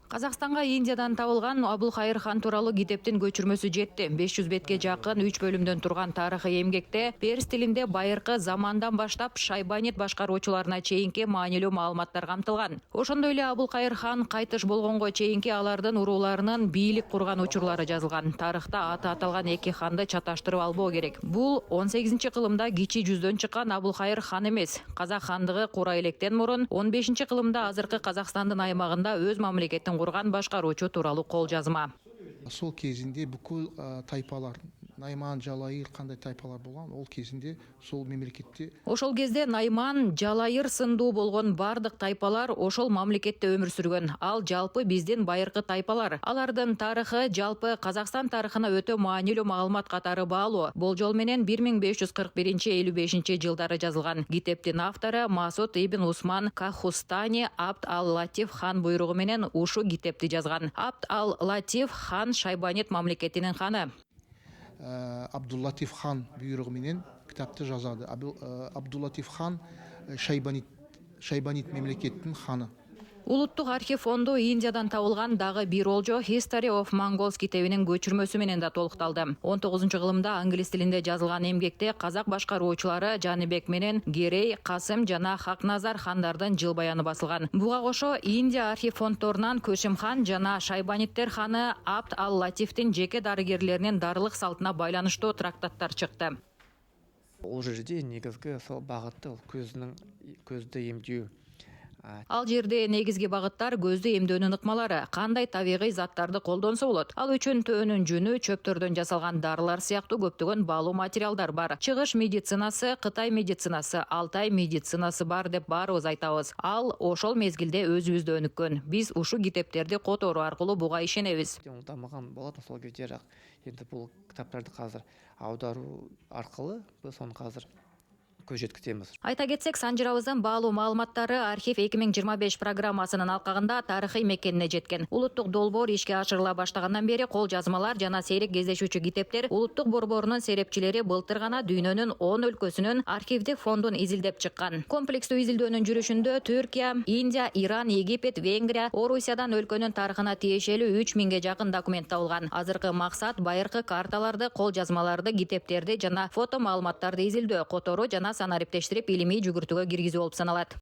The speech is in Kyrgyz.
Казакстанга Индиядан табылган Абулхайыр хан тууралуу китептин көчүрмөсү жетти. 500 бетке жакын 3 бөлүмдөн турган тарыхый эмгекте перс тилинде байыркы замандан баштап Шайбанит башкаруучуларына чейинки маанилүү маалыматтар камтылган. Ошондой эле Абулхайыр хан кайтыш болгонго чейинки алардын урууларынын бийлик курган учурлары жазылган. Тарыхта аты аталган эки ханды чаташтырып албоо керек. Бул 18-кылымда кичи жүздөн чыккан Абулхайыр хан эмес. Казак хандыгы кура электен мурун 15-кылымда азыркы Казакстандын аймагында өз мамлекетин курган башкаруучу тууралуу кол жазма. Сол кезинде бүкүл тайпалар, Найман, Жалайыр кандай тайпалар болгон, ол кезинде сол мемлекетте. Ошол кезде Найман, Жалайыр сындуу болгон бардык тайпалар ошол мамлекетте өмүр сүргөн. Ал жалпы биздин байыркы тайпалар. Алардын тарыхы жалпы Казакстан тарыхына өтө маанилүү маалымат катары баалуу. Болжол менен 1541-55 жылдары жазылган. Китептин автору Масуд ибн Усман Кахустани Абд ал-Латиф хан буйругу менен ушу китепти жазган. Абд ал-Латиф хан Шайбанит мамлекетинин ханы. Абдул-Латиф хан буйругу менен китапты жазады. Абдул-Латиф хан Шайбанит мемлекеттин ханы. Улуттук архив фонду Индиядан табылган дагы бир олжо History of Mongols китебинин көчүрмөсү менен да толукталды. 19-кылымда англис тилинде жазылган эмгекте казак башкаруучулары Жаныбек менен Герей, Касым жана Хакназар хандардын жыл баяны басылган. Буга кошо Индия архив фондторунан Көшүм хан жана Шайбаниттер ханы Абд ал-Латифтин жеке дарыгерлеринин дарылык салтына байланыштуу трактаттар чыкты. Ол жерде негизги сол багыты көздү эмдөө. Ал жерде негизги багыттар көздү эмдөөнүн ыкмалары, кандай табигый заттарды колдонсо болот. Ал үчүн төөнүн жүнү, чөптөрдөн жасалган дарылар сыяктуу көптөгөн баалуу материалдар бар. Чыгыш медицинасы, Кытай медицинасы, Алтай медицинасы бар деп баарыбыз айтабыз. Ал ошол мезгилде өзүбүздө өнүккөн. Биз ушу китептерди которуу аркылуу буга ишенебиз. Дамыган болот ошол кезде. Эми бул китаптарды азыр аударуу аркылуу биз аны азыр көз жеткизебиз. Айта кетсек, Санжырабыздын баалуу маалыматтары архив 2025 программасынын алкагында тарыхый мекенине жеткен. Улуттук долбоор ишке ашырыла баштагандан бери кол жазмалар жана сейрек кездешүүчү китептер Улуттук борборунун серепчилери былтыр гана дүйнөнүн 10 өлкөсүнүн архивдик фондун изилдеп чыккан. Комплекстүү изилдөөнүн жүрүшүндө Түркия, Индия, Иран, Египет, Венгрия, Орусиядан өлкөнүн тарыхына тиешелүү 3000ге жакын документ табылган. Азыркы максат байыркы карталарды, кол жазмаларды, китептерди жана фото маалыматтарды изилдөө, которуу жана санариптештирип илимий жүгүртүүгө киргизүү болуп саналат.